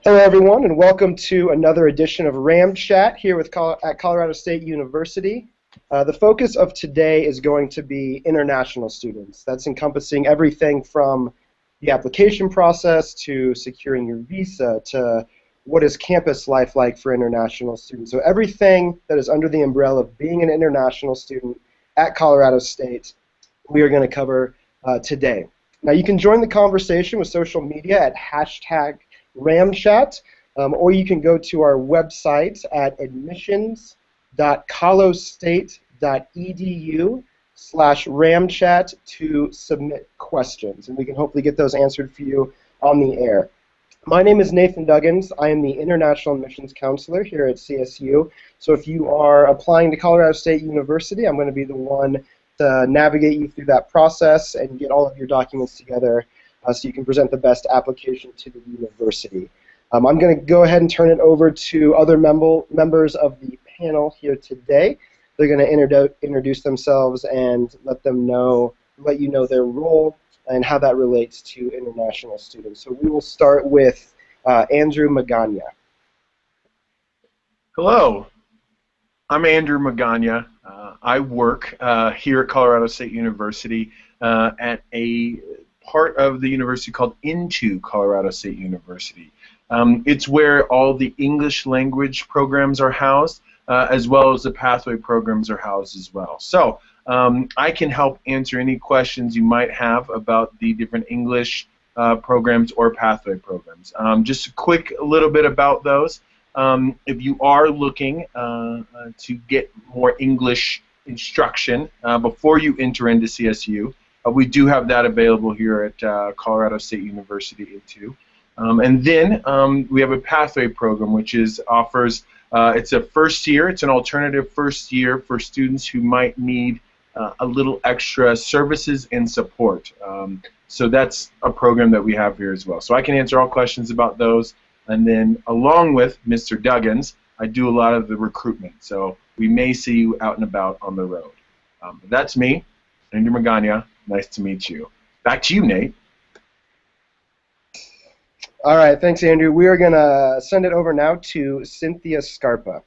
Hello, everyone, and welcome to another edition of RamChat here at Colorado State University. The focus of today is going to be international students. That's encompassing everything from the application process to securing your visa to what is campus life like for international students. So everything that is under the umbrella of being an international student at Colorado State, we are going to cover today. Now, you can join the conversation with social media at #RamChat, or you can go to our website at admissions.colostate.edu/RamChat to submit questions, and we can hopefully get those answered for you on the air. My name is Nathan Duggins. I am the International Admissions Counselor here at CSU. So if you are applying to Colorado State University, I'm going to be the one to navigate you through that process and get all of your documents together so you can present the best application to the university. I'm going to go ahead and turn it over to other members of the panel here today. They're going to introduce themselves and let you know their role and how that relates to international students. So we will start with Andrew Magana. Hello, I'm Andrew Magana. I work here at Colorado State University at a part of the university called Into Colorado State University. It's where all the English language programs are housed, as well as the pathway programs are housed as well. So I can help answer any questions you might have about the different English programs or pathway programs. Just a quick little bit about those. If you are looking to get more English instruction before you enter into CSU, we do have that available here at Colorado State University Into. And then we have a pathway program which offers, it's a first year, it's an alternative first year for students who might need a little extra services and support. So that's a program that we have here as well. So I can answer all questions about those. And then along with Mr. Duggins, I do a lot of the recruitment. So we may see you out and about on the road. That's me, Andrew Magana. Nice to meet you. Back to you, Nate. All right, thanks, Andrew. We are going to send it over now to Cynthia Scarpa.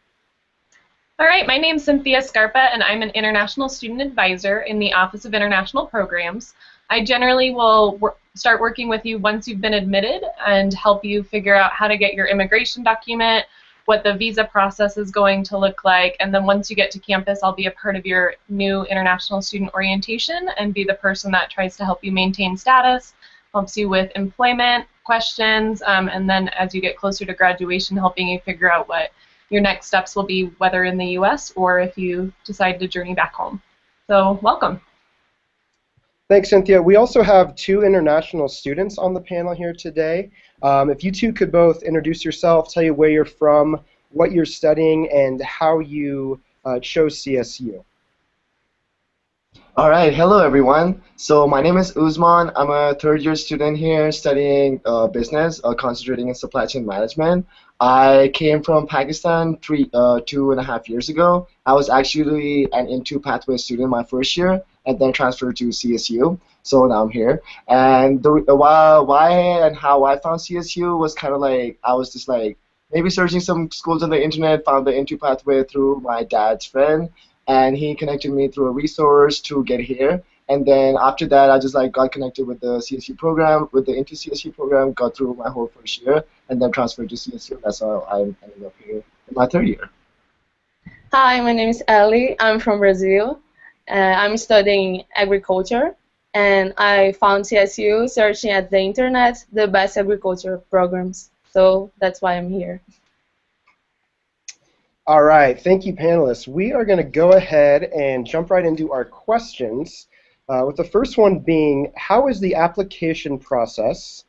All right, my name is Cynthia Scarpa, and I'm an International Student Advisor in the Office of International Programs. I generally will start working with you once you've been admitted and help you figure out how to get your immigration document, what the visa process is going to look like, and then once you get to campus, I'll be a part of your new international student orientation and be the person that tries to help you maintain status, helps you with employment questions, and then as you get closer to graduation, helping you figure out what your next steps will be, whether in the U.S. or if you decide to journey back home. So, welcome. Thanks, Cynthia. We also have two international students on the panel here today. If you two could both introduce yourself, tell you where you're from, what you're studying, and how you chose CSU. All right, hello everyone. So my name is Uzman. I'm a third-year student here studying business, concentrating in supply chain management. I came from Pakistan 2.5 years ago. I was actually an Into pathway student my first year, and then transferred to CSU. So now I'm here. And why and how I found CSU was kind of like, I was just like maybe searching some schools on the internet, found the Into pathway through my dad's friend, and he connected me through a resource to get here. And then after that, I just like got connected with the CSU program, with the Into CSU program, got through my whole first year, and then transferred to CSU. That's how I ended up here in my third year. Hi, my name is Ellie. I'm from Brazil. I'm studying agriculture, and I found CSU searching at the internet the best agriculture programs. So that's why I'm here. All right, thank you, panelists. We are going to go ahead and jump right into our questions, with the first one being, how is the application process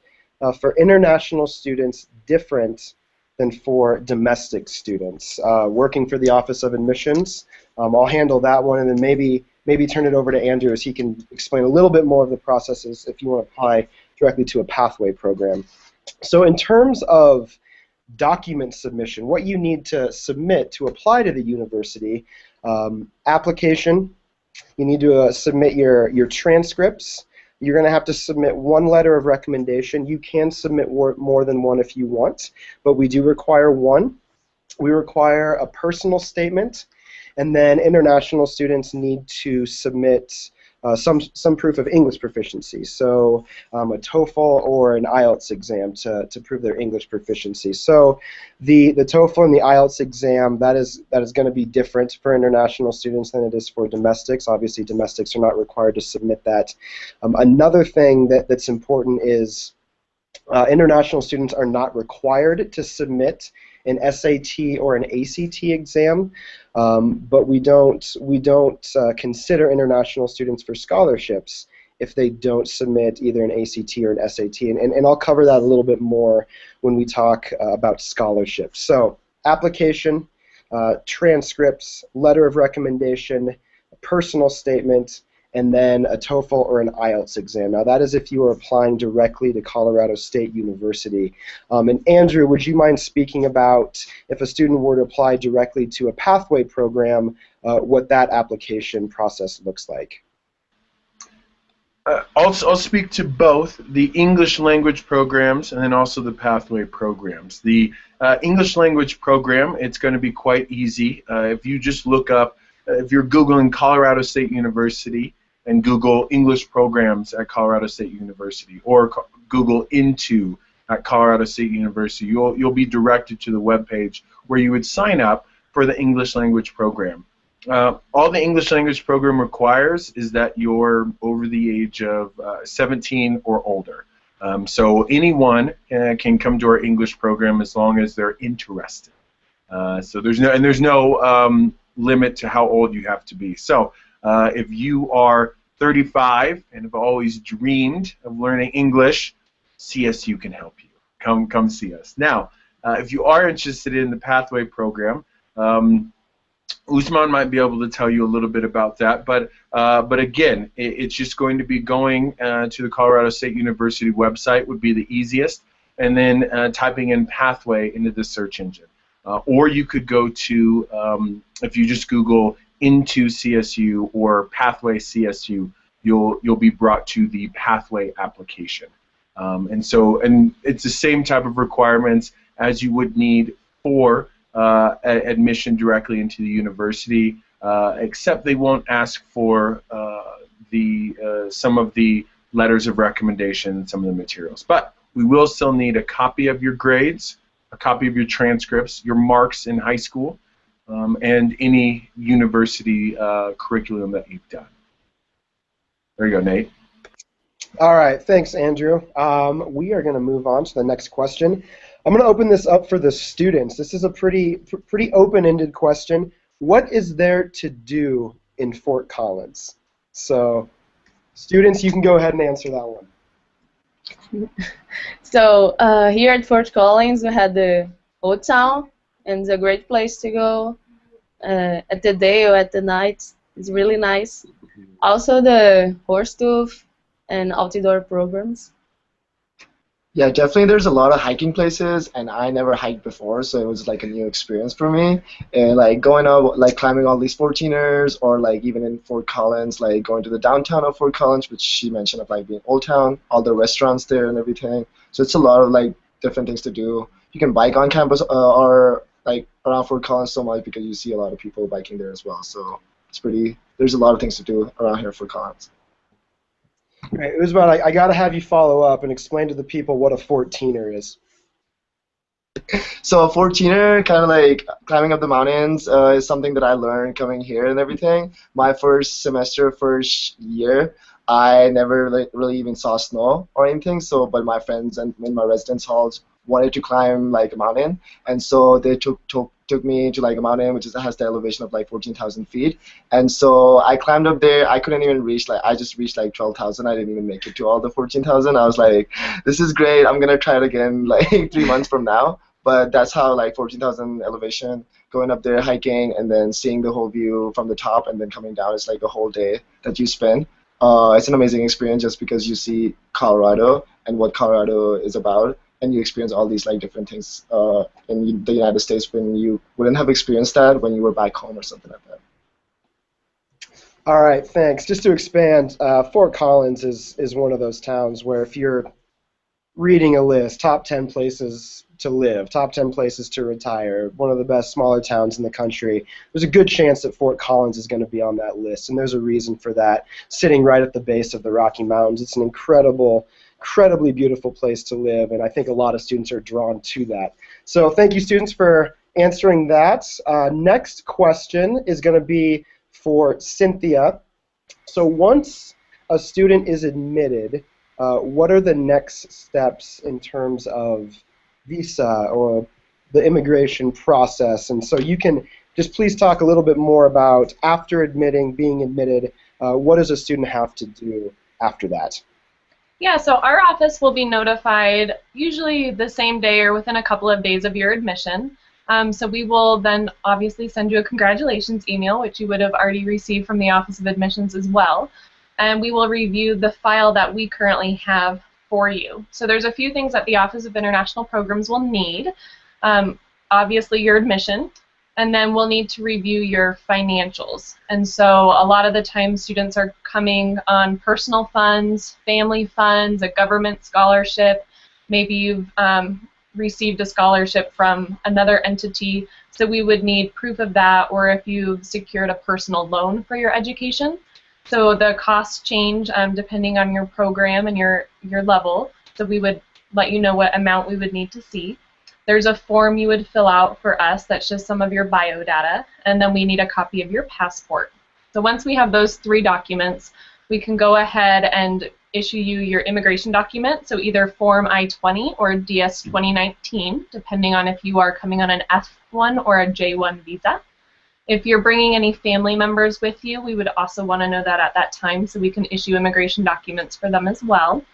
for international students different than for domestic students? Working for the Office of Admissions, I'll handle that one, and then maybe turn it over to Andrew as he can explain a little bit more of the processes if you want to apply directly to a pathway program. So in terms of document submission, what you need to submit to apply to the university, application, you need to submit your transcripts, You're going to have to submit one letter of recommendation. You can submit more than one if you want, but we do require one. We require a personal statement, and then international students need to submit some proof of English proficiency, so a TOEFL or an IELTS exam to prove their English proficiency. So the TOEFL and the IELTS exam, that is going to be different for international students than it is for domestics. Obviously, domestics are not required to submit that. Another thing that's important is international students are not required to submit an SAT or an ACT exam, but we don't consider international students for scholarships if they don't submit either an ACT or an SAT, and I'll cover that a little bit more when we talk about scholarships. So application, transcripts, letter of recommendation, personal statement, and then a TOEFL or an IELTS exam. Now that is if you are applying directly to Colorado State University. And Andrew, would you mind speaking about if a student were to apply directly to a pathway program, what that application process looks like? I'll speak to both the English language programs and then also the pathway programs. The English language program, it's going to be quite easy. If you just look up, if you're Googling Colorado State University, and Google English programs at Colorado State University, or Google Into at Colorado State University, you'll be directed to the webpage where you would sign up for the English language program. All the English language program requires is that you're over the age of 17 or older. So anyone can come to our English program as long as they're interested. So there's no limit to how old you have to be. So if you are 35 and have always dreamed of learning English, CSU can help you. Come see us. Now, if you are interested in the pathway program, Usman might be able to tell you a little bit about that, but again, it's just going to be going to the Colorado State University website would be the easiest, and then typing in pathway into the search engine. Or you could go to, if you just Google Into CSU or Pathway CSU, you'll be brought to the pathway application. And it's the same type of requirements as you would need for admission directly into the university, except they won't ask for some of the letters of recommendation, some of the materials. But we will still need a copy of your grades, a copy of your transcripts, your marks in high school, and any university curriculum that you've done. There you go, Nate. All right, thanks, Andrew. We are going to move on to the next question. I'm going to open this up for the students. This is a pretty open-ended question. What is there to do in Fort Collins? So, students, you can go ahead and answer that one. So here at Fort Collins, we had the Old Town, and it's a great place to go at the day or at the night. It's really nice. Also the horse tooth and outdoor programs. Yeah, definitely there's a lot of hiking places, and I never hiked before, so it was like a new experience for me. And like going up, like climbing all these 14ers, or like even in Fort Collins, like going to the downtown of Fort Collins, which she mentioned of like being Old Town, all the restaurants there and everything. So it's a lot of like different things to do. You can bike on campus or like around Fort Collins so much because you see a lot of people biking there as well. So it's there's a lot of things to do around here at Fort Collins. All right, Usman, I got to have you follow up and explain to the people what a 14er is. So a 14er, kind of like climbing up the mountains, is something that I learned coming here and everything. My first year, I never really even saw snow or anything. So, but my friends and in my residence halls wanted to climb like a mountain, and so they took me to like a mountain which has the elevation of like 14,000 feet, and so I climbed up there. I couldn't even reach, like I just reached like 12,000. I didn't even make it to all the 14,000. I was like, this is great, I'm gonna try it again like 3 months from now. But that's how, like 14,000 elevation, going up there hiking and then seeing the whole view from the top and then coming down, it's like a whole day that you spend. It's an amazing experience just because you see Colorado and what Colorado is about, and you experience all these like different things in the United States when you wouldn't have experienced that when you were back home or something like that. All right, thanks. Just to expand, Fort Collins is one of those towns where if you're reading a list, top 10 places to live, top 10 places to retire, one of the best smaller towns in the country, there's a good chance that Fort Collins is going to be on that list, and there's a reason for that. Sitting right at the base of the Rocky Mountains, it's an incredibly beautiful place to live, and I think a lot of students are drawn to that. So thank you, students, for answering that. Next question is going to be for Cynthia. So once a student is admitted, what are the next steps in terms of visa or the immigration process? And so you can just please talk a little bit more about after admitting, being admitted, what does a student have to do after that? Yeah, so our office will be notified usually the same day or within a couple of days of your admission. So we will then obviously send you a congratulations email, which you would have already received from the Office of Admissions as well. And we will review the file that we currently have for you. So there's a few things that the Office of International Programs will need. Obviously your admission, and then we'll need to review your financials. And so a lot of the time students are coming on personal funds, family funds, a government scholarship. Maybe you've received a scholarship from another entity, so we would need proof of that, or if you've secured a personal loan for your education. So the costs change depending on your program and your level, so we would let you know what amount we would need to see. There's a form you would fill out for us that shows some of your biodata, and then we need a copy of your passport. So once we have those 3 documents, we can go ahead and issue you your immigration document, so either Form I-20 or DS-2019, depending on if you are coming on an F1 or a J1 visa. If you're bringing any family members with you, we would also want to know that at that time, so we can issue immigration documents for them as well.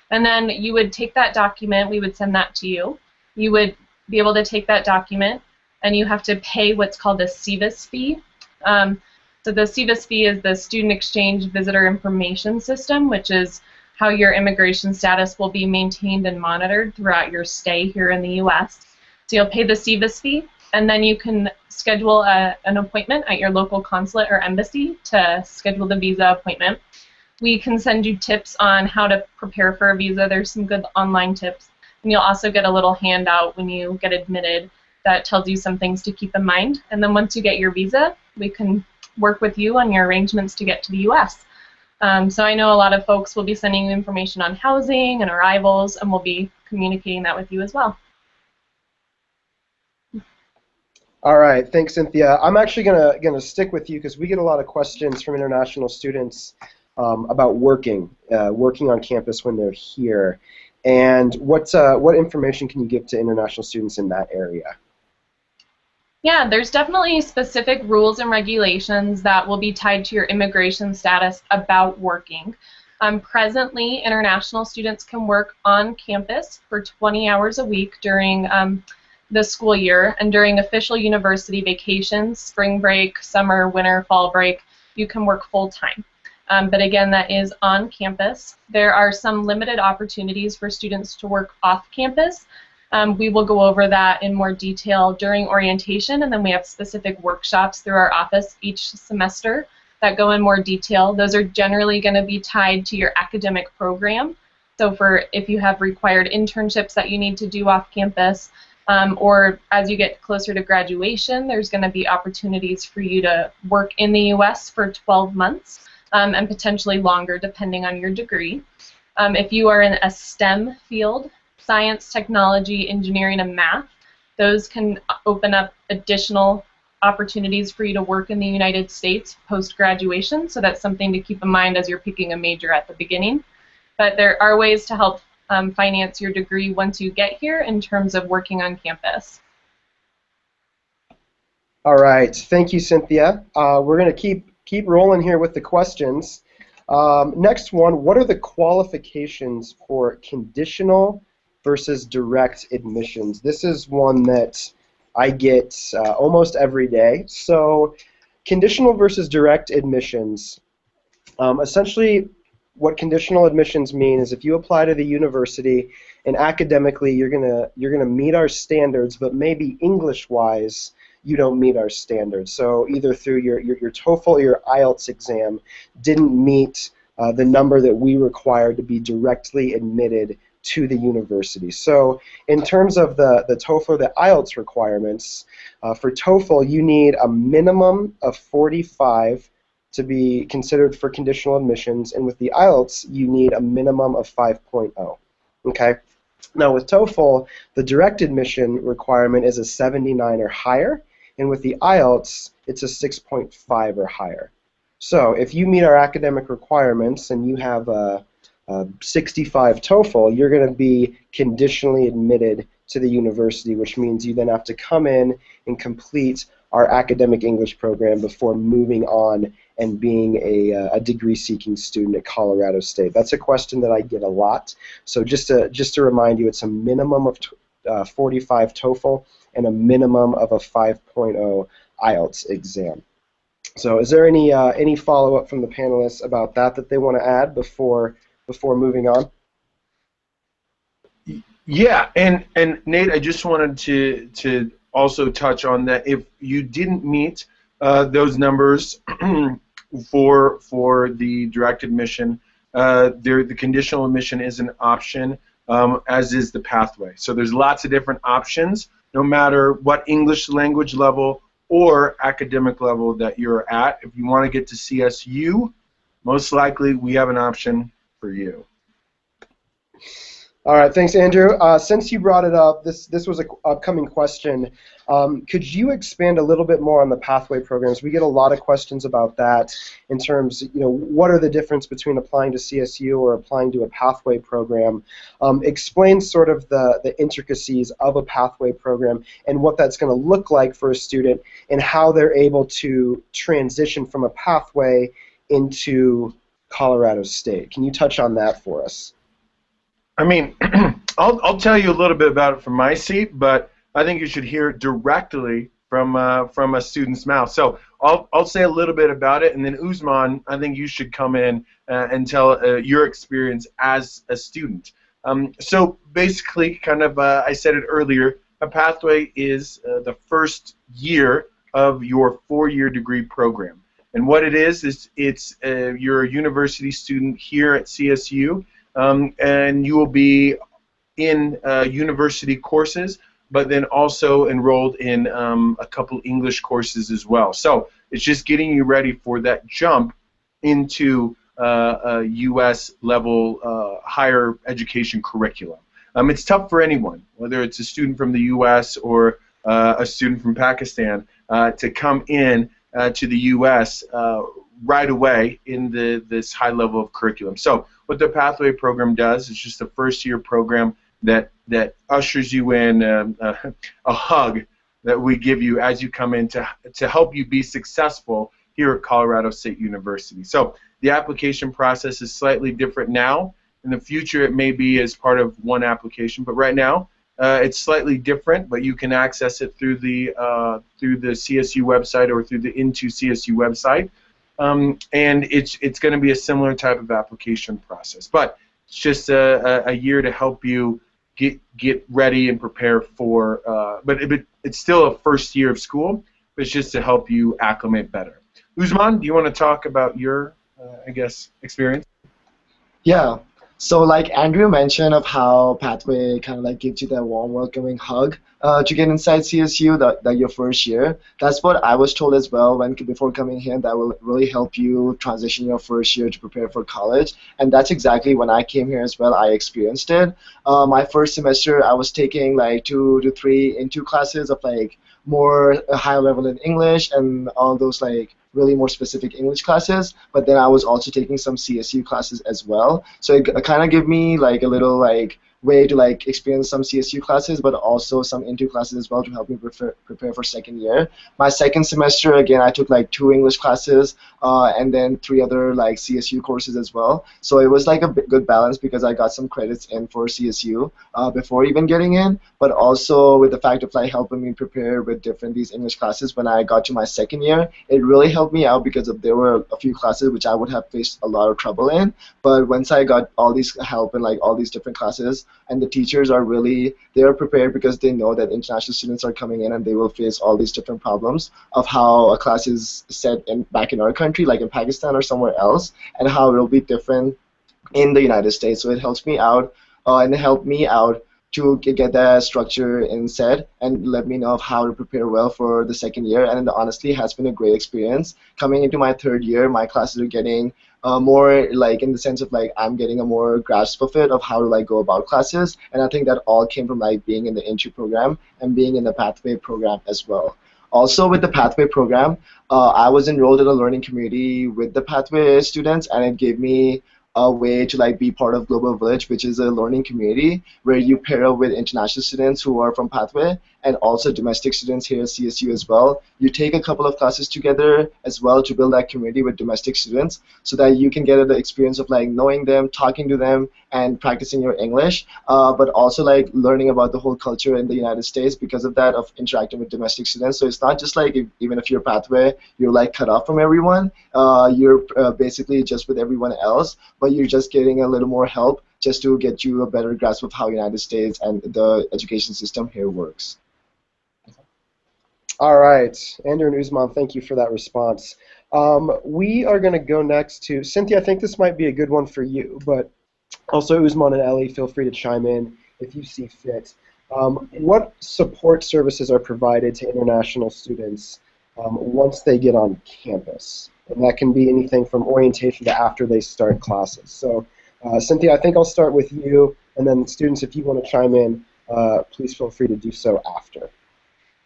And then you would take that document, we would send that to you. You would be able to take that document, and you have to pay what's called a SEVIS fee. So the SEVIS fee is the Student Exchange Visitor Information System, which is how your immigration status will be maintained and monitored throughout your stay here in the U.S. So you'll pay the SEVIS fee, and then you can schedule an appointment at your local consulate or embassy to schedule the visa appointment. We can send you tips on how to prepare for a visa. There's some good online tips. And you'll also get a little handout when you get admitted that tells you some things to keep in mind. And then once you get your visa, we can work with you on your arrangements to get to the U.S. So I know a lot of folks will be sending you information on housing and arrivals, and we'll be communicating that with you as well. All right, thanks, Cynthia. I'm actually gonna stick with you because we get a lot of questions from international students about working on campus when they're here. And what information can you give to international students in that area? Yeah, there's definitely specific rules and regulations that will be tied to your immigration status about working. Presently, international students can work on campus for 20 hours a week during the school year, and during official university vacations, spring break, summer, winter, fall break, you can work full-time. But again, that is on campus. There are some limited opportunities for students to work off campus. We will go over that in more detail during orientation, and then we have specific workshops through our office each semester that go in more detail. Those are generally going to be tied to your academic program. So for if you have required internships that you need to do off campus, or as you get closer to graduation, there's going to be opportunities for you to work in the U.S. for 12 months. And potentially longer depending on your degree. If you are in a STEM field, science, technology, engineering, and math, those can open up additional opportunities for you to work in the United States post-graduation, so that's something to keep in mind as you're picking a major at the beginning. But there are ways to help finance your degree once you get here in terms of working on campus. All right, thank you, Cynthia. We're going to keep rolling here with the questions. Next one, what are the qualifications for conditional versus direct admissions? This is one that I get almost every day. So conditional versus direct admissions, essentially what conditional admissions mean is if you apply to the university and academically you're gonna meet our standards, but maybe English-wise you don't meet our standards. So either through your TOEFL or your IELTS exam didn't meet the number that we require to be directly admitted to the university. So in terms of the TOEFL or the IELTS requirements, for TOEFL you need a minimum of 45 to be considered for conditional admissions, and with the IELTS you need a minimum of 5.0. Okay? Now with TOEFL, the direct admission requirement is a 79 or higher, and with the IELTS it's a 6.5 or higher. So if you meet our academic requirements and you have a 65 TOEFL, you're going to be conditionally admitted to the university, which means you then have to come in and complete our academic English program before moving on and being a degree-seeking student at Colorado State. That's a question that I get a lot. So just to remind you, it's a minimum of 45 TOEFL and a minimum of a 5.0 IELTS exam. So is there any follow-up from the panelists about that they want to add before moving on? Yeah, and Nate, I just wanted to also touch on that. If you didn't meet those numbers for the direct admission, the conditional admission is an option, as is the pathway. So there's lots of different options, no matter what English language level or academic level that you're at. If you want to get to CSU, most likely we have an option for you. All right, thanks, Andrew. Since you brought it up, this was an upcoming question. Could you expand a little bit more on the pathway programs? We get a lot of questions about that in terms, what are the difference between applying to CSU or applying to a pathway program? Explain sort of the intricacies of a pathway program and what that's going to look like for a student and how they're able to transition from a pathway into Colorado State. Can you touch on that for us? I mean, I'll tell you a little bit about it from my seat, but I think you should hear it directly from a student's mouth. So I'll say a little bit about it, and then Usman, I think you should come in and tell your experience as a student. So basically, kind of, I said it earlier, a pathway is the first year of your 4-year degree program. And what it is it's you're a university student here at CSU, and you will be in university courses, but then also enrolled in a couple English courses as well. So it's just getting you ready for that jump into a U.S. level higher education curriculum. It's tough for anyone, whether it's a student from the U.S. or a student from Pakistan, to come in to the U.S. Right away in this high level of curriculum. So what the Pathway program does is just a first-year program that ushers you in a hug that we give you as you come in to help you be successful here at Colorado State University. So the application process is slightly different now. In the future, it may be as part of one application, but right now it's slightly different. But you can access it through the CSU website or through the Into CSU website. And it's going to be a similar type of application process, but it's just a year to help you get ready and prepare for. But it's still a first year of school, but it's just to help you acclimate better. Usman, do you want to talk about your, I guess, experience? Yeah. So like Andrew mentioned of how Pathway kind of like gives you that warm welcoming hug to get inside CSU that your first year. That's what I was told as well before coming here. That will really help you transition your first year to prepare for college. And that's exactly when I came here as well. I experienced it. My first semester I was taking like 2 to 3 into classes of like more high level in English and all those like really more specific English classes, but then I was also taking some CSU classes as well. So it kind of gave me like a little like way to like experience some CSU classes, but also some Into classes as well to help me prepare for second year. My second semester, again, I took like 2 English classes and then 3 other like CSU courses as well. So it was like a good balance because I got some credits in for CSU before even getting in, but also with the fact of like helping me prepare with these English classes when I got to my second year, it really helped me out because there were a few classes which I would have faced a lot of trouble in. But once I got all these help in like all these different classes, and the teachers are really, they're prepared because they know that international students are coming in and they will face all these different problems of how a class is set back in our country, like in Pakistan or somewhere else, and how it will be different in the United States. So it helps me out, and it helped me out to get that structure in set and let me know of how to prepare well for the second year. And honestly, it has been a great experience. Coming into my third year, my classes are getting more like in the sense of like I'm getting a more grasp of it of how to like go about classes. And I think that all came from like being in the intro program and being in the pathway program as well. Also with the pathway program, I was enrolled in a learning community with the pathway students, and it gave me a way to like be part of Global Village, which is a learning community where you pair up with international students who are from Pathway and also domestic students here at CSU as well. You take a couple of classes together as well to build that community with domestic students so that you can get the experience of like knowing them, talking to them, and practicing your English, but also like learning about the whole culture in the United States because of that, of interacting with domestic students. So it's not just like even if you're Pathway, you're like cut off from everyone. You're basically just with everyone else, but you're just getting a little more help just to get you a better grasp of how United States and the education system here works. All right, Andrew and Usman, thank you for that response. We are going to go next to Cynthia. I think this might be a good one for you, but also Usman and Ellie, feel free to chime in if you see fit. What support services are provided to international students once they get on campus? And that can be anything from orientation to after they start classes. So, Cynthia, I think I'll start with you, and then students, if you want to chime in, please feel free to do so after.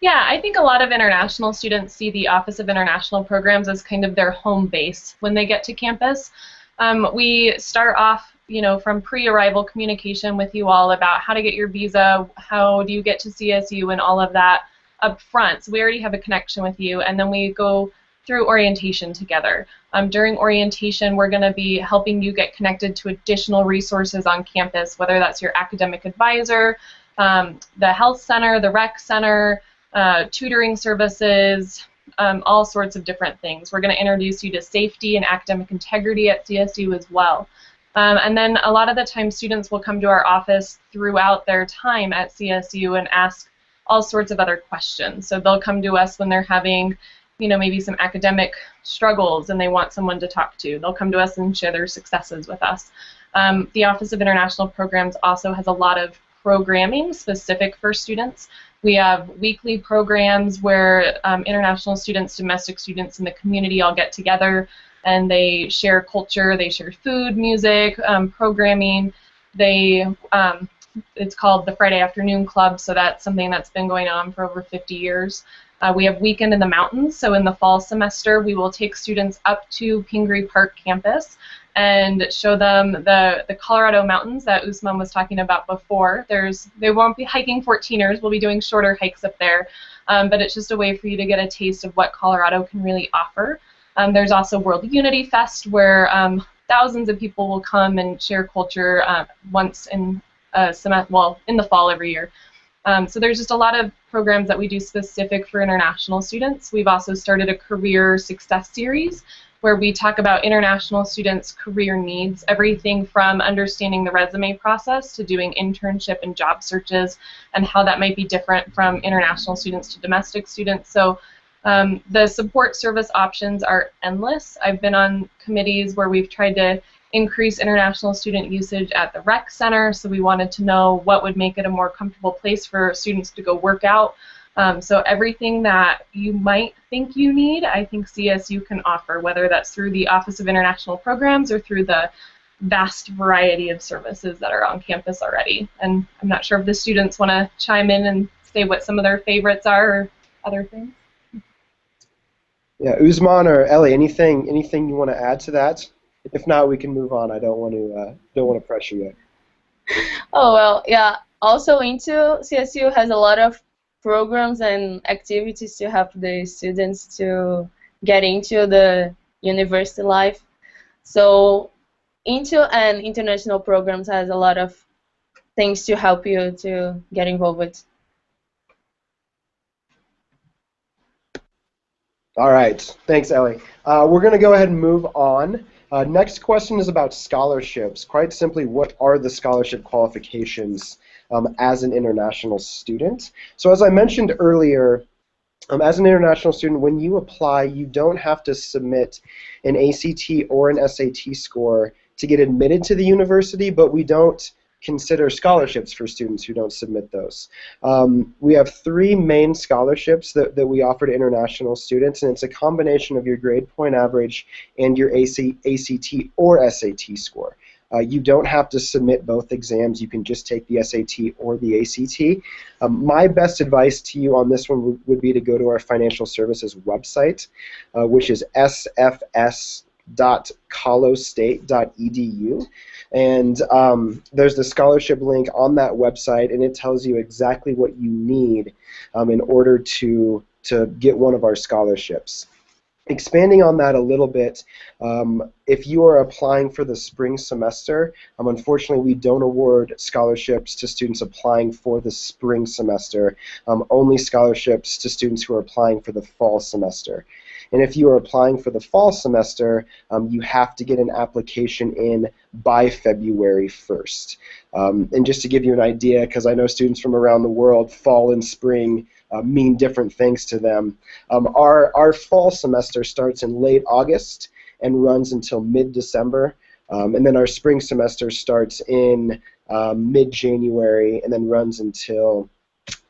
Yeah, I think a lot of international students see the Office of International Programs as kind of their home base when they get to campus. We start off, from pre-arrival communication with you all about how to get your visa, how do you get to CSU, and all of that up front. So we already have a connection with you, and then we go through orientation together. During orientation, we're going to be helping you get connected to additional resources on campus, whether that's your academic advisor, the health center, the rec center, tutoring services, all sorts of different things. We're going to introduce you to safety and academic integrity at CSU as well. And then a lot of the time students will come to our office throughout their time at CSU and ask all sorts of other questions. So they'll come to us when they're having maybe some academic struggles and they want someone to talk to. They'll come to us and share their successes with us. The Office of International Programs also has a lot of programming specific for students. We have weekly programs where international students, domestic students in the community all get together and they share culture, they share food, music, programming. It's called the Friday Afternoon Club, so that's something that's been going on for over 50 years. We have Weekend in the Mountains, so in the fall semester we will take students up to Pingree Park campus and show them the Colorado mountains that Usman was talking about before. They won't be hiking 14ers, we'll be doing shorter hikes up there, but it's just a way for you to get a taste of what Colorado can really offer. There's also World Unity Fest where thousands of people will come and share culture once in in the fall every year. So there's just a lot of programs that we do specific for international students. We've also started a career success series where we talk about international students' career needs, everything from understanding the resume process to doing internship and job searches and how that might be different from international students to domestic students. So the support service options are endless. I've been on committees where we've tried to increase international student usage at the rec center, so we wanted to know what would make it a more comfortable place for students to go work out. So everything that you might think you need, I think CSU can offer, whether that's through the Office of International Programs or through the vast variety of services that are on campus already. And I'm not sure if the students want to chime in and say what some of their favorites are or other things. Yeah, Usman or Ellie, anything you want to add to that? If not, we can move on. I don't want to pressure you. Oh well, yeah. Also, into CSU has a lot of programs and activities to help the students to get into the university life. So, into and international programs has a lot of things to help you to get involved with. All right, thanks, Ellie. We're going to go ahead and move on Next question is about scholarships. Quite simply, what are the scholarship qualifications as an international student? So as I mentioned earlier, as an international student, when you apply, you don't have to submit an ACT or an SAT score to get admitted to the university, but we don't consider scholarships for students who don't submit those. We have three main scholarships that we offer to international students, and it's a combination of your grade point average and your ACT or SAT score. You don't have to submit both exams. You can just take the SAT or the ACT. My best advice to you on this one would be to go to our financial services website, which is sfs.colostate.edu. And there's the scholarship link on that website, and it tells you exactly what you need in order to get one of our scholarships. Expanding on that a little bit, if you are applying for the spring semester, unfortunately we don't award scholarships to students applying for the spring semester, only scholarships to students who are applying for the fall semester. And if you are applying for the fall semester, you have to get an application in by February 1st. And just to give you an idea, because I know students from around the world, fall and spring mean different things to them. Our fall semester starts in late August and runs until mid-December. And then our spring semester starts in mid-January and then runs until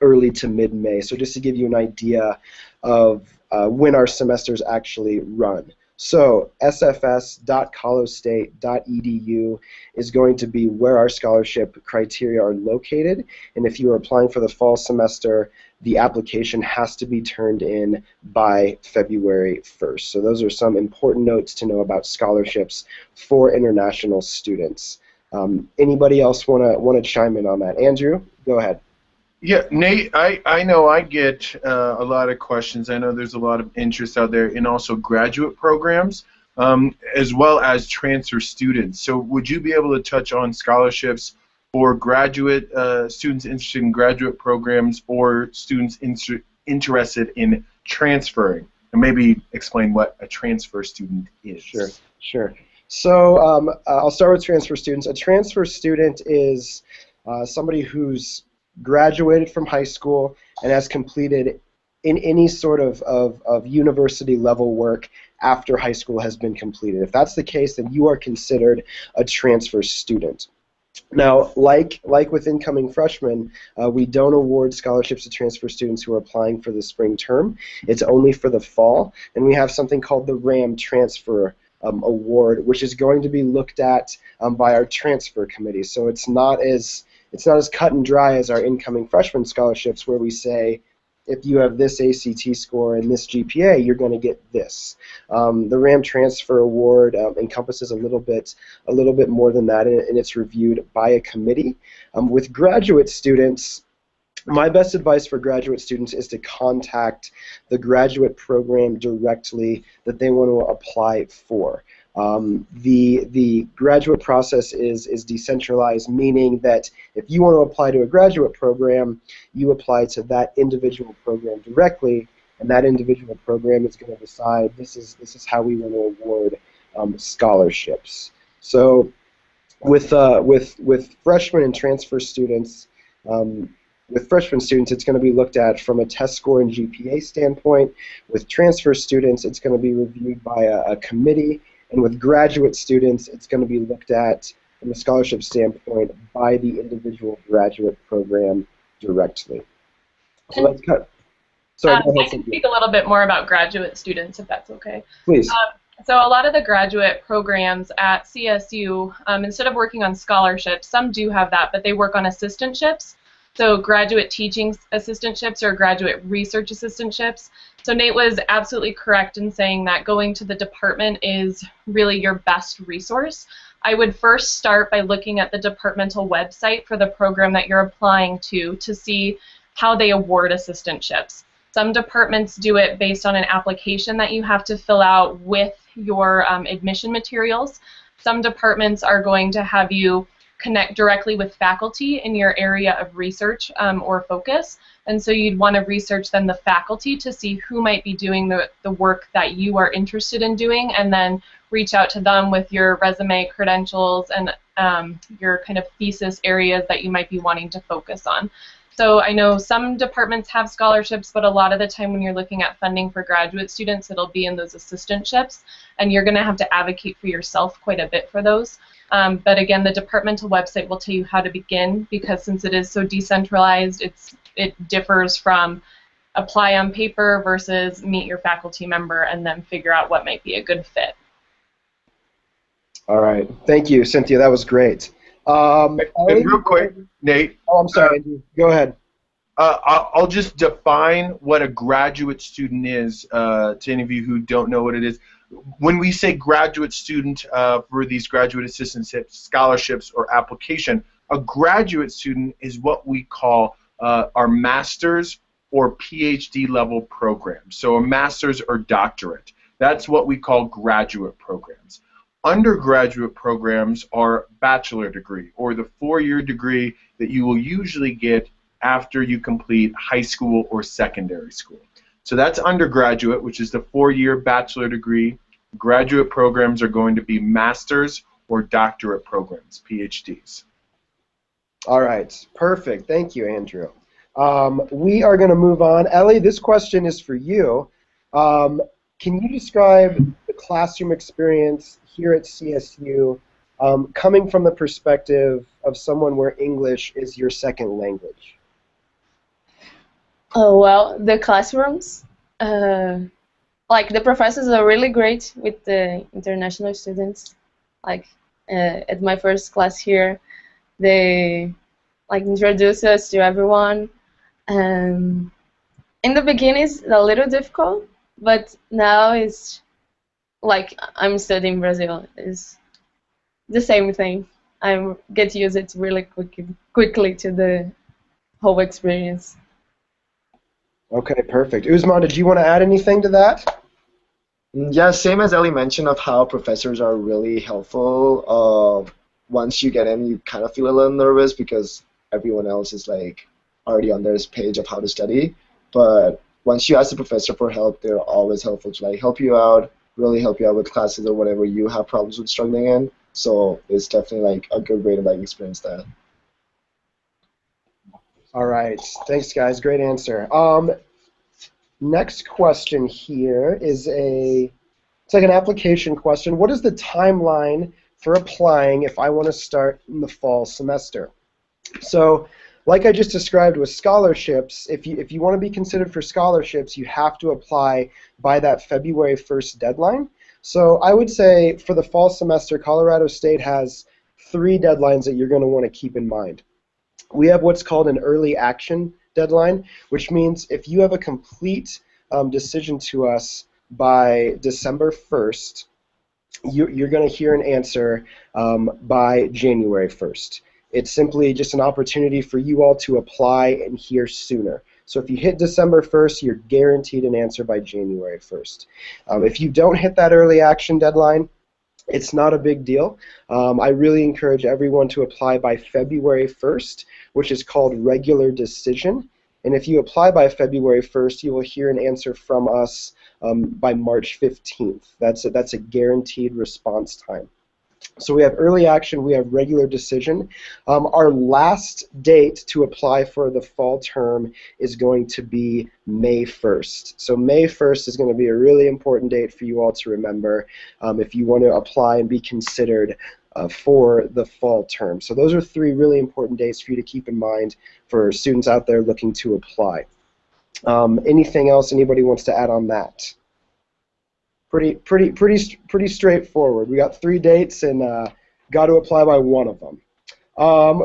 early to mid-May. So just to give you an idea of when our semesters actually run. So sfs.colostate.edu is going to be where our scholarship criteria are located, and if you are applying for the fall semester, the application has to be turned in by February 1st. So those are some important notes to know about scholarships for international students. Anybody else want to chime in on that? Andrew, go ahead. Yeah, Nate, I know I get a lot of questions. I know there's a lot of interest out there in also graduate programs as well as transfer students. So would you be able to touch on scholarships for graduate students interested in graduate programs or students interested in transferring? And maybe explain what a transfer student is. Sure. So I'll start with transfer students. A transfer student is somebody who's graduated from high school and has completed in any sort of university level work after high school has been completed. If that's the case, then you are considered a transfer student. Now, like with incoming freshmen, we don't award scholarships to transfer students who are applying for the spring term. It's only for the fall, and we have something called the RAM Transfer Award, which is going to be looked at by our transfer committee. So it's not as cut and dry as our incoming freshman scholarships, where we say, if you have this ACT score and this GPA, you're going to get this. The RAM Transfer Award encompasses a little bit more than that, and it's reviewed by a committee. With graduate students, my best advice for graduate students is to contact the graduate program directly that they want to apply for. The graduate process is decentralized, meaning that if you want to apply to a graduate program, you apply to that individual program directly, and that individual program is going to decide this is how we want to award scholarships. So with freshmen and transfer students, with freshman students, it's going to be looked at from a test score and GPA standpoint. With transfer students, it's going to be reviewed by a committee. And with graduate students, it's going to be looked at from a scholarship standpoint by the individual graduate program directly. So let's cut. Sorry, go ahead, I can speak a little bit more about graduate students, if that's okay. Please. So a lot of the graduate programs at CSU, instead of working on scholarships, some do have that, but they work on assistantships. So graduate teaching assistantships or graduate research assistantships. So Nate was absolutely correct in saying that going to the department is really your best resource. I would first start by looking at the departmental website for the program that you're applying to see how they award assistantships. Some departments do it based on an application that you have to fill out with your admission materials. Some departments are going to have you connect directly with faculty in your area of research or focus. And so you'd want to research then the faculty to see who might be doing the work that you are interested in doing, and then reach out to them with your resume, credentials, and your kind of thesis areas that you might be wanting to focus on. So I know some departments have scholarships, but a lot of the time when you're looking at funding for graduate students, it'll be in those assistantships, and you're going to have to advocate for yourself quite a bit for those. But again, the departmental website will tell you how to begin, because since it is so decentralized, it differs from apply on paper versus meet your faculty member and then figure out what might be a good fit. All right. Thank you, Cynthia. That was great. And real quick, Nate. Oh, I'm sorry, Andrew. Go ahead. I'll just define what a graduate student is to any of you who don't know what it is. When we say graduate student for these graduate assistantships, scholarships, or application, a graduate student is what we call our master's or PhD level programs. So a master's or doctorate. That's what we call graduate programs. Undergraduate programs are bachelor degree, or the 4-year degree that you will usually get after you complete high school or secondary school. So that's undergraduate, which is the 4-year bachelor degree. Graduate programs are going to be master's or doctorate programs, PhDs. All right. Perfect. Thank you, Andrew. We are going to move on. Ellie, this question is for you. Can you describe the classroom experience here at CSU coming from the perspective of someone where English is your second language? Oh, well, the classrooms, like the professors are really great with the international students. Like at my first class here, they like introduce us to everyone. In the beginning, it's a little difficult, but now it's like I'm studying in Brazil. It's the same thing. I get used really quickly to the whole experience. Okay, perfect. Usman, did you want to add anything to that? Yeah, same as Ellie mentioned of how professors are really helpful. Once you get in, you kind of feel a little nervous because everyone else is like already on their page of how to study. But once you ask the professor for help, they're always helpful to like help you out, really help you out with classes or whatever you have problems with struggling in. So it's definitely like a good way to like experience that. All right. Thanks, guys. Great answer. Next question here is it's like an application question. What is the timeline for applying if I want to start in the fall semester? So, like I just described with scholarships, if you want to be considered for scholarships, you have to apply by that February 1st deadline. So I would say for the fall semester, Colorado State has 3 deadlines that you're going to want to keep in mind. We have what's called an early action deadline, which means if you have a complete decision to us by December 1st, you're going to hear an answer by January 1st. It's simply just an opportunity for you all to apply and hear sooner. So if you hit December 1st, you're guaranteed an answer by January 1st. If you don't hit that early action deadline, it's not a big deal. I really encourage everyone to apply by February 1st, which is called regular decision. And if you apply by February 1st, you will hear an answer from us by March 15th. That's a guaranteed response time. So we have early action, we have regular decision. Our last date to apply for the fall term is going to be May 1st. So May 1st is going to be a really important date for you all to remember if you want to apply and be considered for the fall term. So those are 3 really important dates for you to keep in mind for students out there looking to apply. Anything else anybody wants to add on that? Pretty straightforward. We got 3 dates and got to apply by one of them.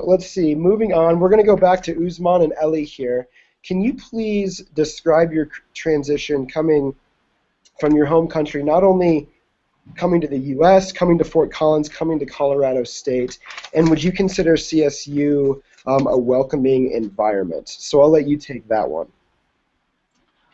Let's see. Moving on, we're going to go back to Usman and Ellie here. Can you please describe your transition coming from your home country, not only coming to the U.S., coming to Fort Collins, coming to Colorado State, and would you consider CSU a welcoming environment? So I'll let you take that one.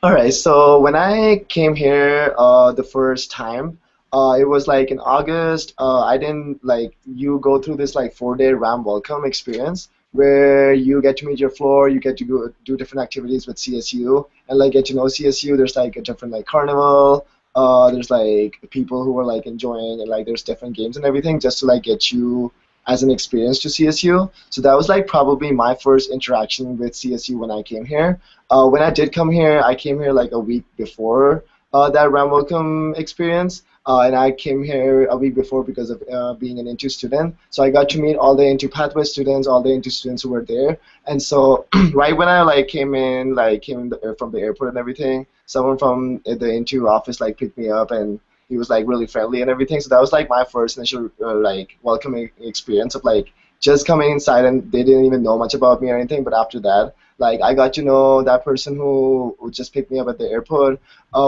All right, so when I came here the first time, It was like in August. I didn't like you go through this like 4-day Ram welcome experience where you get to meet your floor, you get to go do different activities with CSU and like get to know CSU. There's like a different like carnival. There's like people who are like enjoying and like there's different games and everything just to like get you as an experience to CSU. So that was like probably my first interaction with CSU when I came here. When I did come here, I came here like a week before that Ram welcome experience. And I came here a week before because of being an Into student. So I got to meet all the Into Pathway students, all the Into students who were there. And so right when I like came in, from the airport and everything, someone from the Into office like picked me up and he was like really friendly and everything. So that was like my first initial like welcoming experience of like just coming inside and they didn't even know much about me or anything. But after that, like I got to know that person who just picked me up at the airport.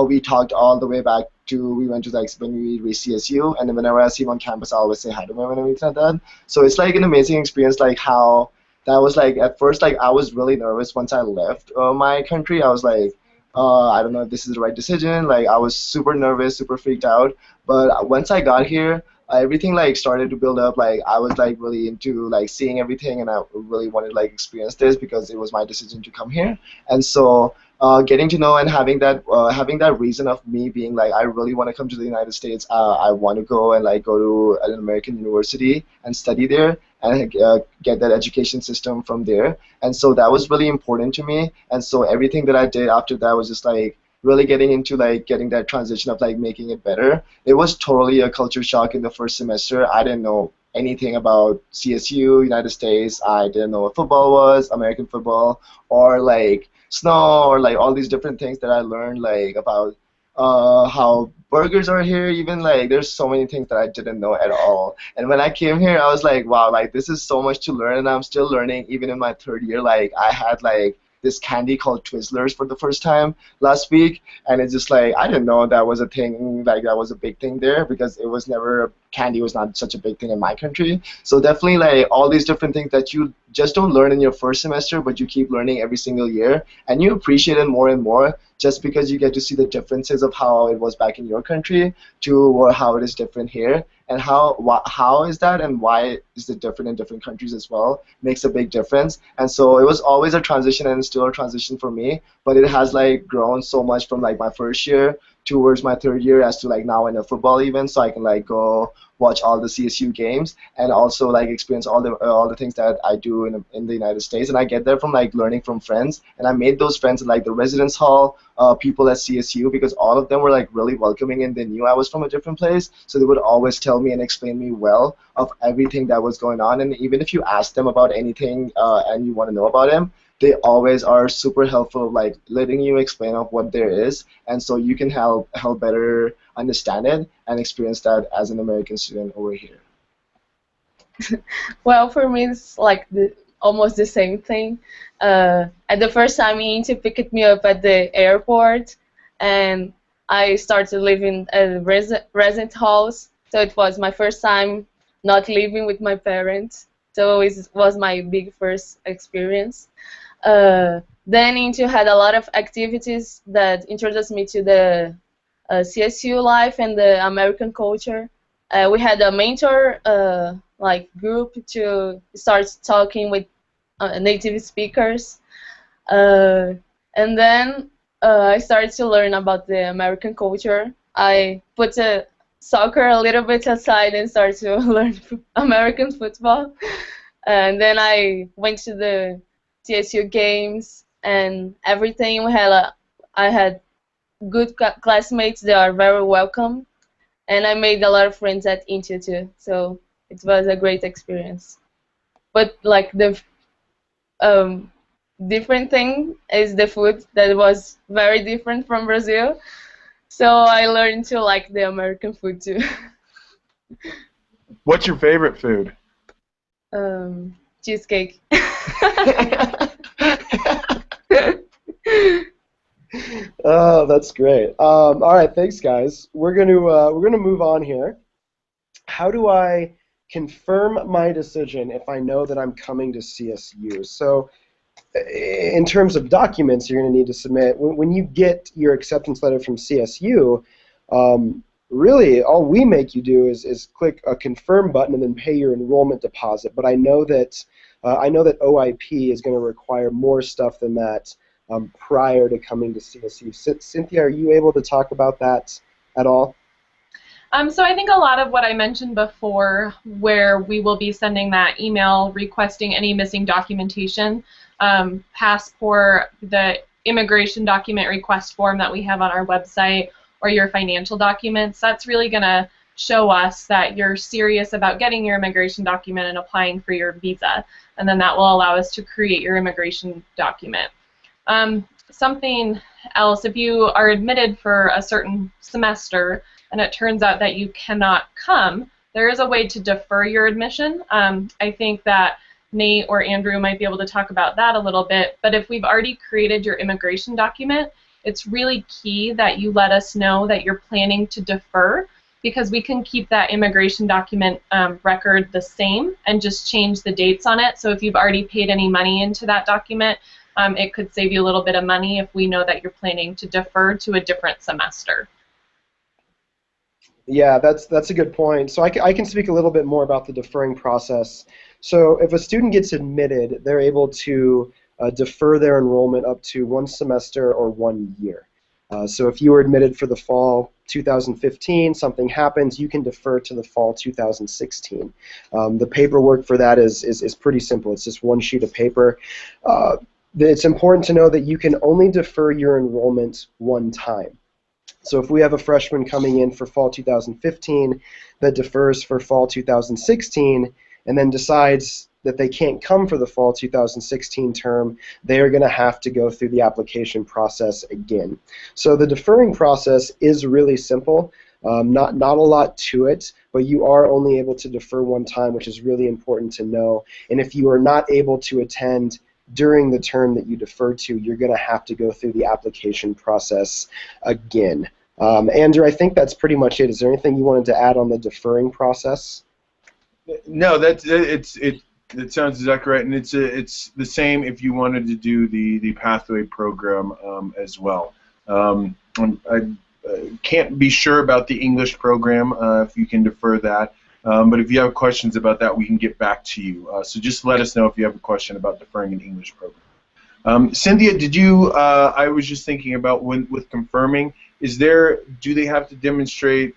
We talked all the way back to we went to like when we reached CSU, and then whenever I see him on campus, I always say hi to him and everything like that. So it's like an amazing experience, like how that was like at first like I was really nervous once I left my country. I was like, I don't know if this is the right decision. Like I was super nervous, super freaked out. But once I got here, everything like started to build up. Like I was like really into like seeing everything, and I really wanted to like experience this because it was my decision to come here. And so getting to know and having that reason of me being like I really want to come to the United States. I want to go and like go to an American university and study there and get that education system from there. And so that was really important to me. And so everything that I did after that was just like really getting into like getting that transition of like making it better. It was totally a culture shock in the first semester. I didn't know anything about CSU, United States. I didn't know what football was, American football, or like snow, or like all these different things that I learned like about how burgers are here. Even like there's so many things that I didn't know at all. And when I came here, I was like, wow, like this is so much to learn, and I'm still learning. Even in my third year, like I had like this candy called Twizzlers for the first time last week, and it's just like I didn't know that was a thing, like that was a big thing there because it was never candy was not such a big thing in my country. So definitely like all these different things that you just don't learn in your first semester, but you keep learning every single year, and you appreciate it more and more just because you get to see the differences of how it was back in your country to how it is different here, and how is that and why is it different in different countries as well makes a big difference. And so it was always a transition and still a transition for me, but it has like grown so much from like my first year towards my third year as to like now in a football event, so I can like go watch all the CSU games and also like experience all the things that I do in the United States. And I get that from like learning from friends, and I made those friends in like the residence hall, people at CSU, because all of them were like really welcoming and they knew I was from a different place, so they would always tell me and explain me well of everything that was going on. And even if you ask them about anything and you want to know about them, they always are super helpful, like letting you explain of what there is, and so you can help better understand it and experience that as an American student over here. Well, for me, it's like almost the same thing. At the first time, Inti picked me up at the airport, and I started living at a resident house. So it was my first time not living with my parents. So it was my big first experience. Then Inti had a lot of activities that introduced me to the CSU life and the American culture. We had a mentor like group to start talking with native speakers, and then I started to learn about the American culture. I put soccer a little bit aside and started to learn American football, and then I went to the CSU games and everything. I had good classmates. They are very welcome, and I made a lot of friends at Intu too. So it was a great experience. But like the different thing is the food that was very different from Brazil. So I learned to like the American food too. What's your favorite food? Cheesecake. Oh, that's great. All right, thanks, guys. We're gonna move on here. How do I confirm my decision if I know that I'm coming to CSU? So, in terms of documents, you're going to need to submit when you get your acceptance letter from CSU. really all we make you do is click a confirm button and then pay your enrollment deposit. But I know that OIP is going to require more stuff than that prior to coming to CSU. Cynthia, are you able to talk about that at all? So I think a lot of what I mentioned before, where we will be sending that email requesting any missing documentation, passport, the immigration document request form that we have on our website, or your financial documents, that's really going to show us that you're serious about getting your immigration document and applying for your visa. And then that will allow us to create your immigration document. Something else, if you are admitted for a certain semester and it turns out that you cannot come, there is a way to defer your admission. I think that Nate or Andrew might be able to talk about that a little bit, but if we've already created your immigration document, it's really key that you let us know that you're planning to defer, because we can keep that immigration document record the same and just change the dates on it. So if you've already paid any money into that document, it could save you a little bit of money if we know that you're planning to defer to a different semester. Yeah, that's a good point. So I can speak a little bit more about the deferring process. So if a student gets admitted, they're able to defer their enrollment up to 1 semester or 1 year. So if you were admitted for the fall 2015, something happens, you can defer to the fall 2016. The paperwork for that is pretty simple. It's just one sheet of paper. It's important to know that you can only defer your enrollment one time. So if we have a freshman coming in for fall 2015 that defers for fall 2016 and then decides that they can't come for the fall 2016 term, they are going to have to go through the application process again. So the deferring process is really simple. Not a lot to it, but you are only able to defer one time, which is really important to know. And if you are not able to attend during the term that you defer to, you're going to have to go through the application process again. Andrew, I think that's pretty much it. Is there anything you wanted to add on the deferring process? No, it sounds exactly right, and it's the same if you wanted to do the pathway program as well. I can't be sure about the English program if you can defer that, but if you have questions about that, we can get back to you. So just let us know if you have a question about deferring an English program. Cynthia, did you? I was just thinking about with confirming. Do they have to demonstrate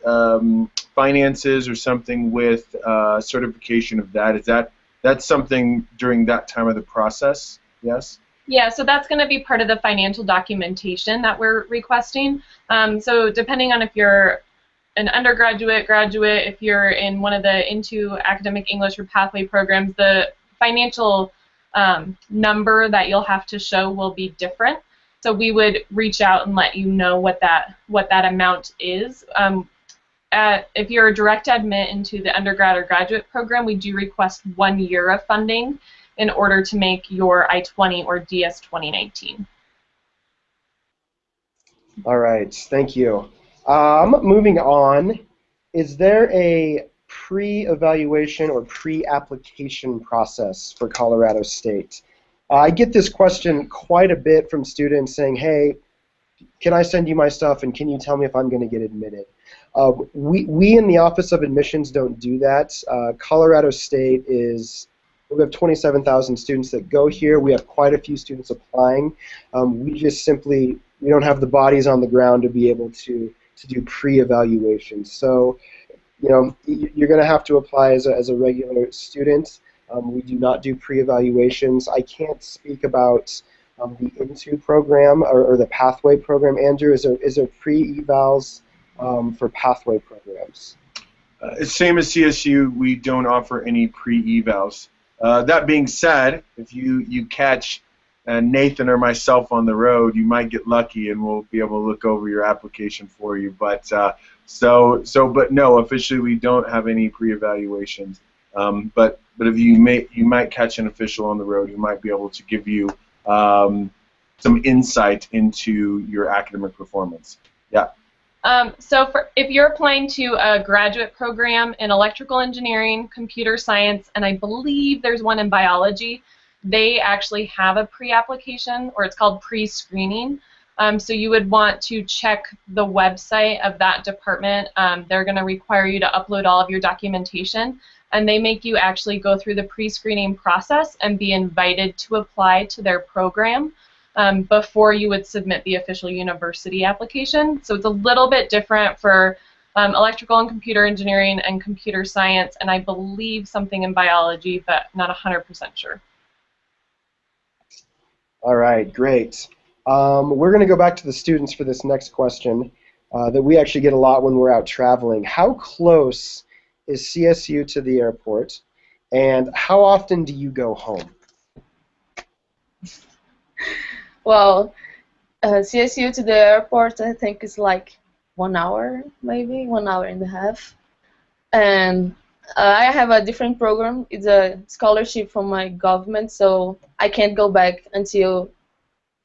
finances or something with certification of that? That's something during that time of the process? Yes. Yeah, so that's going to be part of the financial documentation that we're requesting. So depending on if you're an undergraduate, graduate, if you're in one of the into academic English or pathway programs, the financial number that you'll have to show will be different. So we would reach out and let you know what that amount is. If you're a direct admit into the undergrad or graduate program, we do request 1 year of funding in order to make your I-20 or DS 2019. All right, thank you. Moving on, is there a pre-evaluation or pre-application process for Colorado State? I get this question quite a bit from students saying, hey, can I send you my stuff and can you tell me if I'm going to get admitted? We in the Office of Admissions don't do that. Colorado State we have 27,000 students that go here. We have quite a few students applying. We don't have the bodies on the ground to be able to do pre-evaluation. So, you're going to have to apply as a regular student. We do not do pre-evaluations. I can't speak about the INTO program or the pathway program. Andrew, is there pre-evals for pathway programs? Same as CSU, we don't offer any pre-evals. That being said, if you catch Nathan or myself on the road, you might get lucky and we'll be able to look over your application for you. But but no, officially we don't have any pre-evaluations. But if you might catch an official on the road who might be able to give you some insight into your academic performance. Yeah. So if you're applying to a graduate program in electrical engineering, computer science, and I believe there's one in biology, they actually have a pre-application, or it's called pre-screening. So you would want to check the website of that department. They're going to require you to upload all of your documentation, and they make you actually go through the pre-screening process and be invited to apply to their program before you would submit the official university application. So it's a little bit different for electrical and computer engineering and computer science, and I believe something in biology, but not 100% sure. All right, great. We're going to go back to the students for this next question that we actually get a lot when we're out traveling. How close is CSU to the airport, and how often do you go home? Well, CSU to the airport, I think, is like 1 hour, maybe 1 hour and a half. And I have a different program. It's a scholarship from my government, so I can't go back until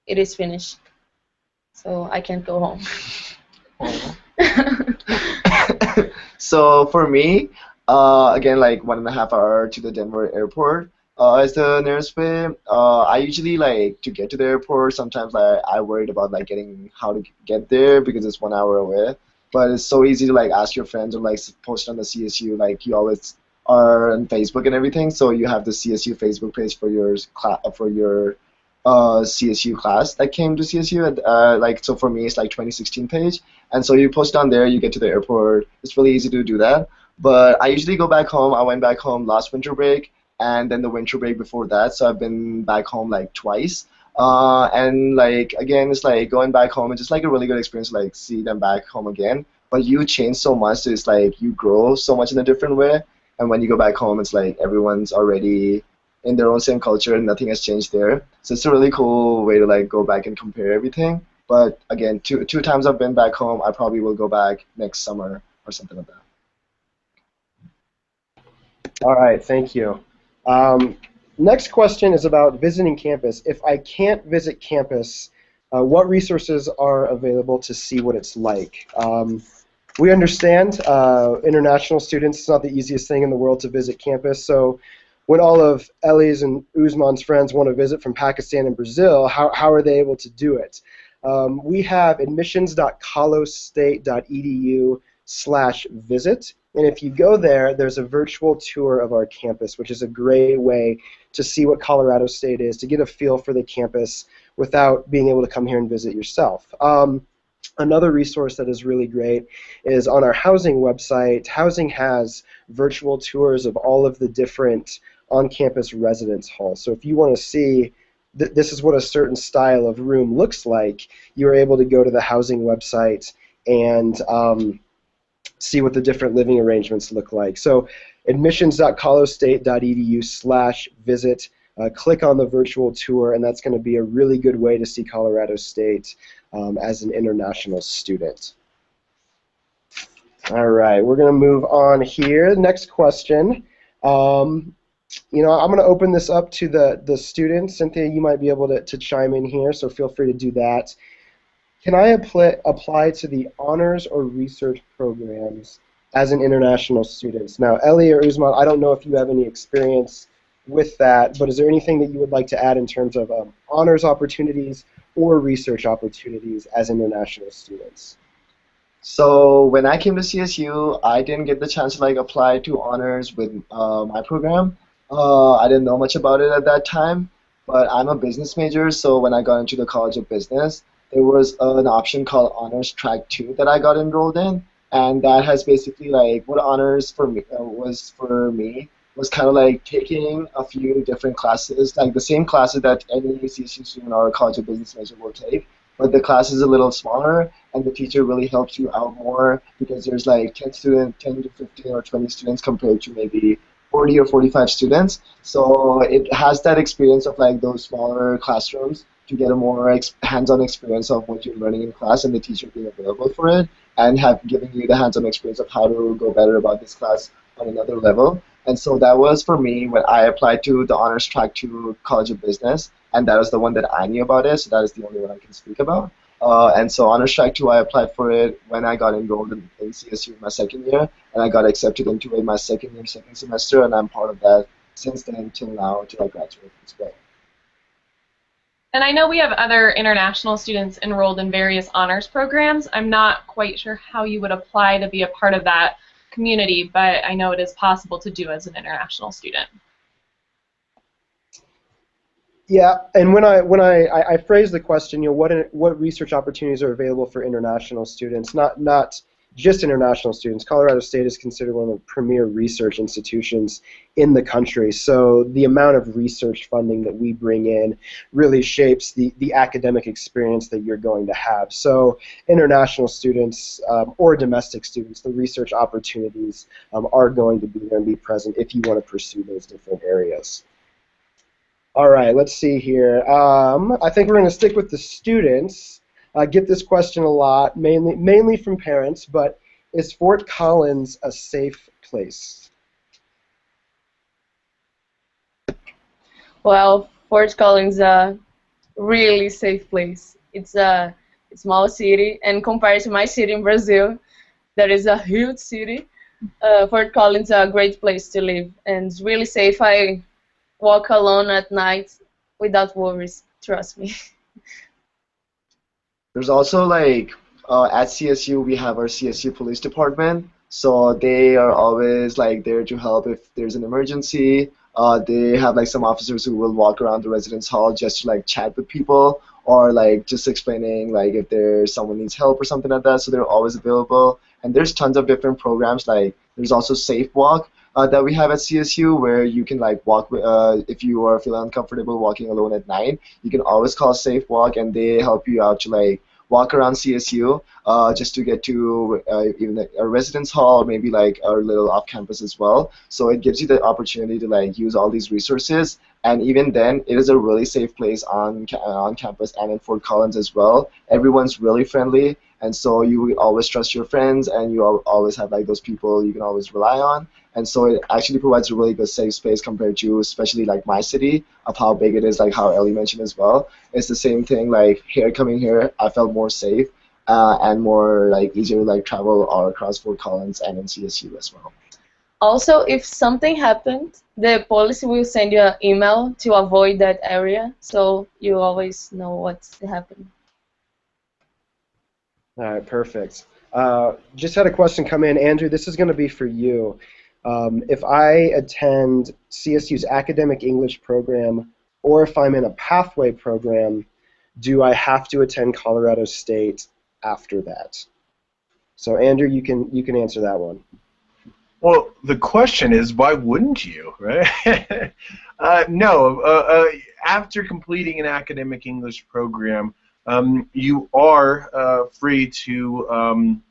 it is finished. So I can't go home. So for me, again, like 1.5 hours to the Denver airport is the nearest way. I usually like to get to the airport. Sometimes I worried about like getting how to get there because it's 1 hour away. But it's so easy to like ask your friends or like post on the CSU. Like you always are on Facebook and everything, so you have the CSU Facebook page for your CSU class that came to CSU. Like so for me, it's like 2016 page, and so you post on there. You get to the airport. It's really easy to do that. But I usually go back home. I went back home last winter break, and then the winter break before that. So I've been back home like twice. And like again, it's like going back home. It's just like a really good experience to like see them back home again. But you change so much. So it's like you grow so much in a different way. And when you go back home, it's like everyone's already in their own same culture and nothing has changed there. So it's a really cool way to like go back and compare everything. But again, two times I've been back home. I probably will go back next summer or something like that. All right, thank you. Next question is about visiting campus. If I can't visit campus, what resources are available to see what it's like? We understand international students, it's not the easiest thing in the world to visit campus, so when all of Ellie's and Usman's friends want to visit from Pakistan and Brazil, how are they able to do it? We have admissions.colostate.edu/visit, and if you go there, there's a virtual tour of our campus, which is a great way to see what Colorado State is, to get a feel for the campus without being able to come here and visit yourself. Another resource that is really great is on our housing website. Housing has virtual tours of all of the different on-campus residence halls. So if you want to see this is what a certain style of room looks like, you're able to go to the housing website and see what the different living arrangements look like. So admissions.colostate.edu/visit. Click on the virtual tour, and that's going to be a really good way to see Colorado State as an international student. All right, we're going to move on here. Next question. I'm going to open this up to the students. Cynthia, you might be able to chime in here, so feel free to do that. Can I apply to the honors or research programs as an international student? Now, Ellie or Usman, I don't know if you have any experience with that, but is there anything that you would like to add in terms of honors opportunities or research opportunities as international students? So when I came to CSU, I didn't get the chance to like apply to honors with my program. I didn't know much about it at that time, but I'm a business major, so when I got into the College of Business, there was an option called Honors Track 2 that I got enrolled in, and that has basically like what honors for me was kind of like taking a few different classes, like the same classes that any CSU student or College of Business major will take, but the class is a little smaller, and the teacher really helps you out more because there's like 10 to 15 or 20 students compared to maybe 40 or 45 students. So it has that experience of like those smaller classrooms to get a more hands-on experience of what you're learning in class and the teacher being available for it and have given you the hands-on experience of how to go better about this class on another level. And so that was for me when I applied to the Honors Track 2 College of Business, and that was the one that I knew about it, so that is the only one I can speak about. And so Honors Track 2, I applied for it when I got enrolled in CSU in my second year, and I got accepted into it in my second semester, and I'm part of that since then until now, until I graduate. It's great. And I know we have other international students enrolled in various honors programs. I'm not quite sure how you would apply to be a part of that community, but I know it is possible to do as an international student. Yeah, and when I phrased the question, what research opportunities are available for international students? Not just international students. Colorado State is considered one of the premier research institutions in the country. So the amount of research funding that we bring in really shapes the academic experience that you're going to have. So international students or domestic students, the research opportunities are going to be there and be present if you want to pursue those different areas. All right, let's see here. I think we're going to stick with the students. I get this question a lot, mainly from parents, but is Fort Collins a safe place? Well, Fort Collins is a really safe place. It's a small city, and compared to my city in Brazil, that is a huge city, Fort Collins is a great place to live, and it's really safe. I walk alone at night without worries, trust me. There's also like at CSU we have our CSU Police Department, so they are always like there to help if there's an emergency. They have like some officers who will walk around the residence hall just to like chat with people or like just explaining like if there's someone needs help or something like that. So they're always available. And there's tons of different programs. Like there's also Safe Walk that we have at CSU where you can like walk if you are feeling uncomfortable walking alone at night. You can always call Safe Walk and they help you out to like walk around CSU just to get to even a residence hall or maybe like our little off campus as well. So it gives you the opportunity to like use all these resources. And even then, it is a really safe place on campus and in Fort Collins as well. Everyone's really friendly, and so you will always trust your friends, and you always have like those people you can always rely on. And so it actually provides a really good safe space compared to especially like my city of how big it is, like how Ellie mentioned as well. It's the same thing. Like coming here, I felt more safe and more like easier to like travel all across Fort Collins and in CSU as well. Also, if something happened, the police will send you an email to avoid that area, so you always know what's happening. All right, perfect. Just had a question come in. Andrew, this is going to be for you. If I attend CSU's academic English program or if I'm in a pathway program, do I have to attend Colorado State after that? So Andrew, you can answer that one. Well, the question is, why wouldn't you, right? No. After completing an academic English program, you are free to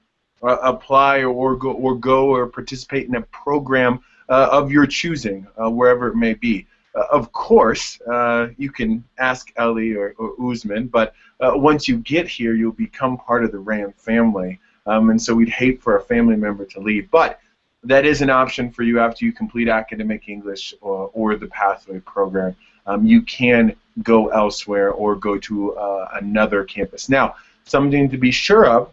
apply or go or participate in a program of your choosing, wherever it may be. Of course, you can ask Ellie or Usman, but once you get here, you'll become part of the RAM family, and so we'd hate for a family member to leave. But that is an option for you after you complete academic English or the pathway program. You can go elsewhere or go to another campus. Now, something to be sure of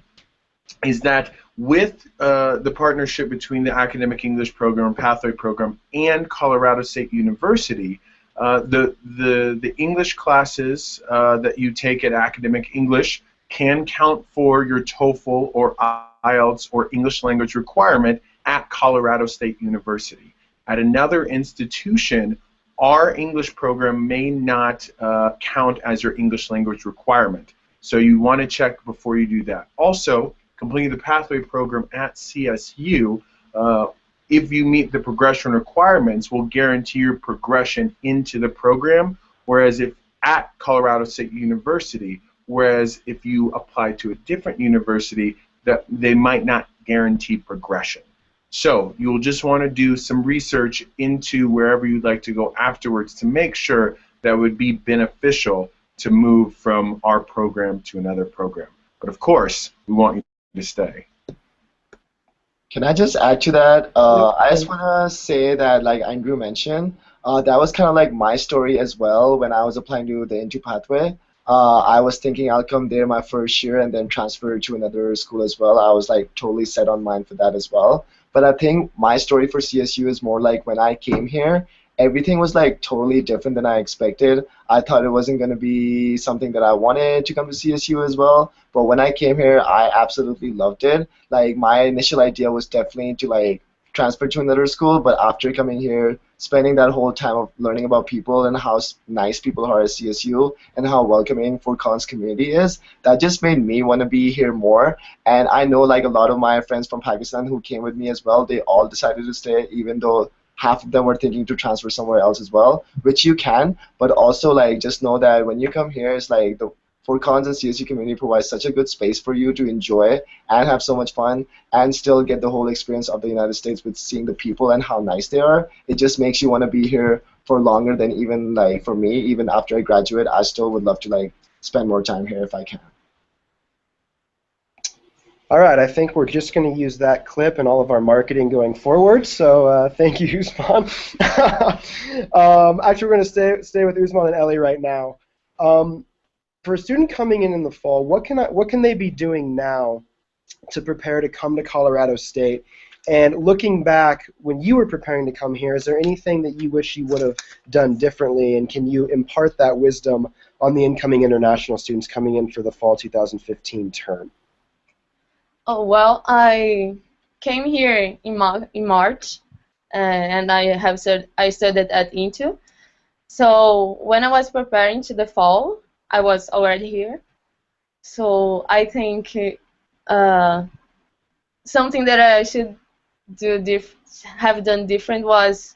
is that with the partnership between the academic English program, pathway program, and Colorado State University, the English classes that you take at academic English can count for your TOEFL or IELTS or English language requirement at Colorado State University. At another institution, our English program may not count as your English language requirement. So you want to check before you do that. Also, completing the pathway program at CSU, if you meet the progression requirements, will guarantee your progression into the program, whereas if at Colorado State University, whereas if you apply to a different university, that they might not guarantee progression. So you'll just want to do some research into wherever you'd like to go afterwards to make sure that would be beneficial to move from our program to another program. But of course, we want you to stay. Can I just add to that? I just want to say that, like Andrew mentioned, that was kind of like my story as well when I was applying to the Into pathway. I was thinking I'll come there my first year and then transfer to another school as well. I was like totally set on mind for that as well. But I think my story for CSU is more like when I came here everything was like totally different than I expected. I thought it wasn't going to be something that I wanted to come to CSU as well. But when I came here, I absolutely loved it. Like my initial idea was definitely to like transfer to another school, but after coming here, spending that whole time of learning about people and how nice people are at CSU and how welcoming Fort Collins community is, that just made me want to be here more. And I know like a lot of my friends from Pakistan who came with me as well, they all decided to stay, even though half of them were thinking to transfer somewhere else as well, which you can, but also like just know that when you come here, it's like the Fort Collins and CSU community provides such a good space for you to enjoy and have so much fun and still get the whole experience of the United States with seeing the people and how nice they are. It just makes you want to be here for longer than even like for me, even after I graduate, I still would love to like spend more time here if I can. All right, I think we're just going to use that clip in all of our marketing going forward. So thank you, Usman. Actually, we're going to stay with Usman and Ellie right now. For a student coming in the fall, what can they be doing now to prepare to come to Colorado State? And looking back, when you were preparing to come here, is there anything that you wish you would have done differently? And can you impart that wisdom on the incoming international students coming in for the fall 2015 term? Oh, well, I came here in March, and I studied at Into. So when I was preparing to the fall, I was already here. So I think something that I should have done different was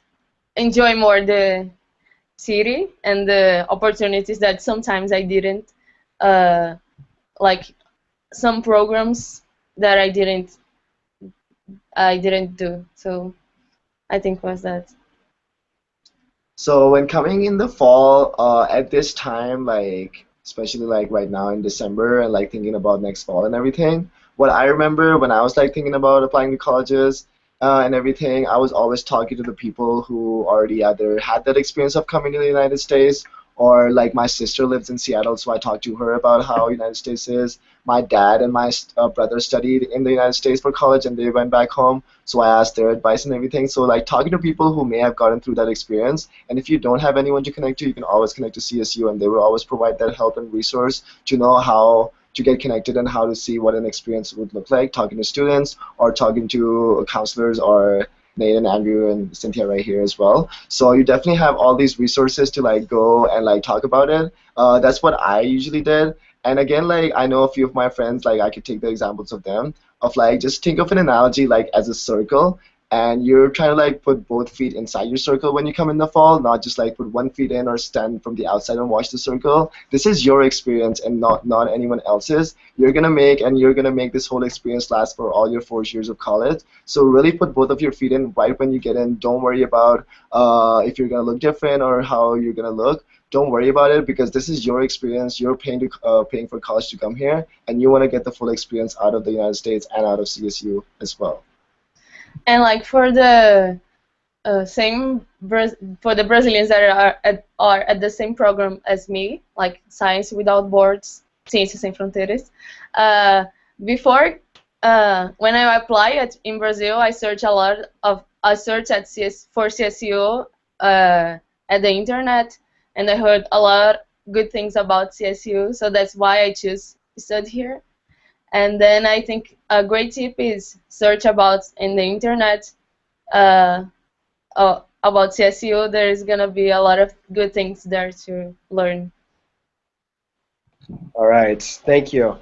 enjoy more the city and the opportunities that sometimes I didn't, like some programs that I didn't do. So I think was that. So when coming in the fall, at this time, like especially like right now in December, and like thinking about next fall and everything, what I remember when I was like thinking about applying to colleges and everything, I was always talking to the people who already either had that experience of coming to the United States, or like my sister lives in Seattle, so I talked to her about how United States is. My dad and my brother studied in the United States for college, and they went back home, so I asked their advice and everything. So like talking to people who may have gotten through that experience, and if you don't have anyone to connect to, you can always connect to CSU, and they will always provide that help and resource to know how to get connected and how to see what an experience would look like, talking to students or talking to counselors or Nate and Andrew and Cynthia right here as well. So you definitely have all these resources to like go and like talk about it. That's what I usually did. And again, like I know a few of my friends, like I could take the examples of them, of like just think of an analogy like as a circle, and you're trying to like put both feet inside your circle when you come in the fall, not just like put one feet in or stand from the outside and watch the circle. This is your experience and not anyone else's. You're gonna make this whole experience last for all your 4 years of college. So really put both of your feet in right when you get in. Don't worry about if you're gonna look different or how you're gonna look. Don't worry about it, because this is your experience. You're paying for college to come here, and you want to get the full experience out of the United States and out of CSU as well. And like for the for the Brazilians that are at the same program as me, like Science Without Borders, Ciências Sem Fronteiras. Before, when I apply in Brazil, I search for CSU at the internet, and I heard a lot good things about CSU, so that's why I choose to study here. And then I think a great tip is search about in the internet about CSU. There is going to be a lot of good things there to learn. All right, thank you.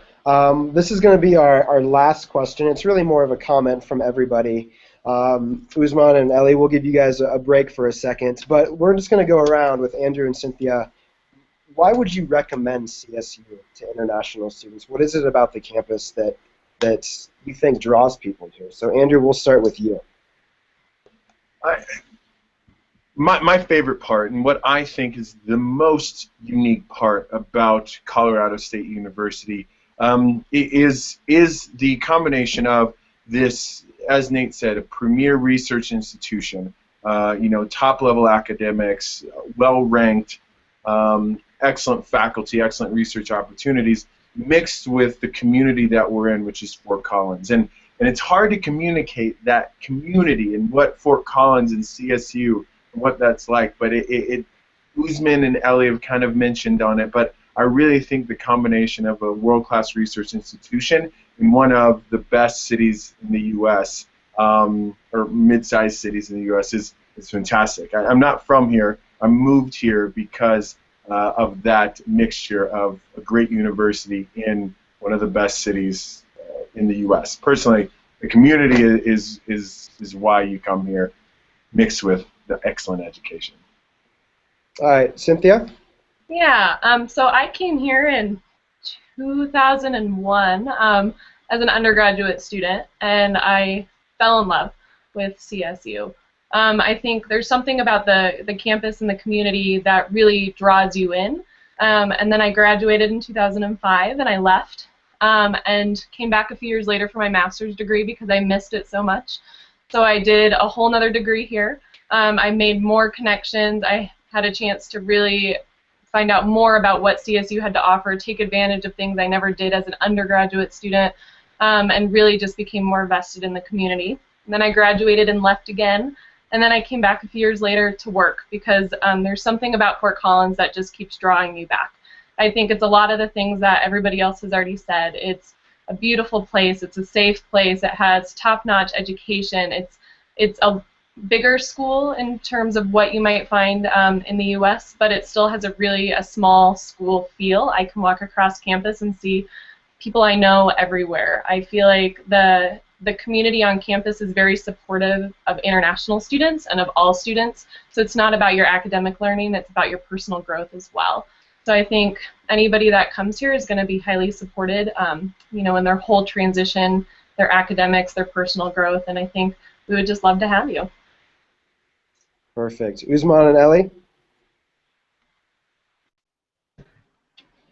This is going to be our last question. It's really more of a comment from everybody. Usman and Ellie, we'll give you guys a break for a second, but we're just going to go around with Andrew and Cynthia. Why would you recommend CSU to international students? What is it about the campus that you think draws people here? So Andrew, we'll start with you. My favorite part, and what I think is the most unique part about Colorado State University, is the combination of this, as Nate said, a premier research institution, top-level academics, well-ranked, excellent faculty, excellent research opportunities, mixed with the community that we're in, which is Fort Collins. And it's hard to communicate that community and what Fort Collins and CSU what that's like. But Usman and Ellie have kind of mentioned on it, but I really think the combination of a world-class research institution in one of the best cities in the U.S. Or mid-sized cities in the U.S. is fantastic. I'm not from here. I moved here because of that mixture of a great university in one of the best cities in the U.S. Personally, the community is why you come here, mixed with the excellent education. All right, Cynthia? Yeah, so I came here in 2001 as an undergraduate student, and I fell in love with CSU. I think there's something about the campus and the community that really draws you in. And then I graduated in 2005, and I left and came back a few years later for my master's degree because I missed it so much. So I did a whole nother degree here. I made more connections. I had a chance to really find out more about what CSU had to offer, take advantage of things I never did as an undergraduate student, and really just became more vested in the community. And then I graduated and left again, and then I came back a few years later to work because there's something about Fort Collins that just keeps drawing me back. I think it's a lot of the things that everybody else has already said. It's a beautiful place. It's a safe place. It has top-notch education. It's a bigger school in terms of what you might find in the U.S., but it still has a small school feel. I can walk across campus and see people I know everywhere. I feel like the community on campus is very supportive of international students and of all students, so it's not about your academic learning, it's about your personal growth as well. So I think anybody that comes here is going to be highly supported, in their whole transition, their academics, their personal growth, and I think we would just love to have you. Perfect. Usman and Ellie?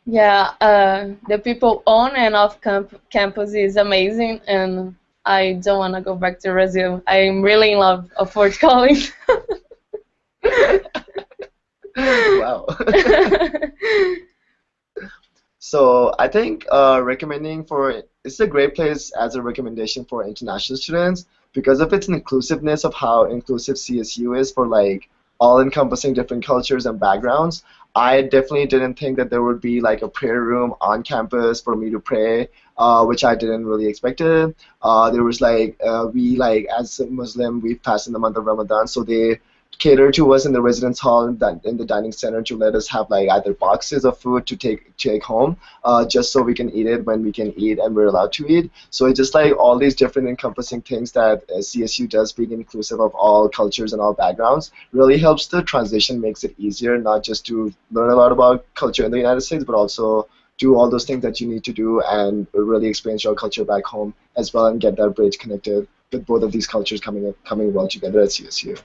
Yeah, the people on and off campus is amazing, and I don't want to go back to Brazil. I'm really in love of Fort Collins. Wow. So I think it's a great place as a recommendation for international students because of its inclusiveness of how inclusive CSU is for like all-encompassing different cultures and backgrounds. I definitely didn't think that there would be like a prayer room on campus for me to pray, which I didn't really expect it. There was as a Muslim, we fast in the month of Ramadan, so they cater to us in the residence hall and in the dining center to let us have like either boxes of food to take home, just so we can eat it when we can eat and we're allowed to eat. So it's just like all these different encompassing things that CSU does, being inclusive of all cultures and all backgrounds, really helps the transition, makes it easier not just to learn a lot about culture in the United States, but also do all those things that you need to do and really experience your culture back home as well and get that bridge connected with both of these cultures coming well together at CSU.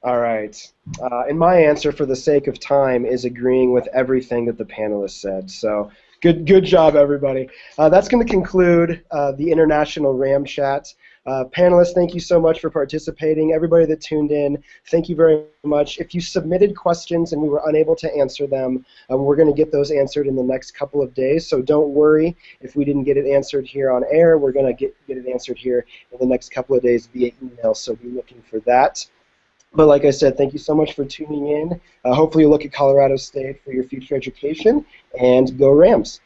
All right. And my answer, for the sake of time, is agreeing with everything that the panelists said. So good job, everybody. That's going to conclude the International RamChat. Panelists, thank you so much for participating. Everybody that tuned in, thank you very much. If you submitted questions and we were unable to answer them, we're going to get those answered in the next couple of days. So don't worry if we didn't get it answered here on air. We're going to get it answered here in the next couple of days via email, so be looking for that. But like I said, thank you so much for tuning in. Hopefully you'll look at Colorado State for your future education, and go Rams.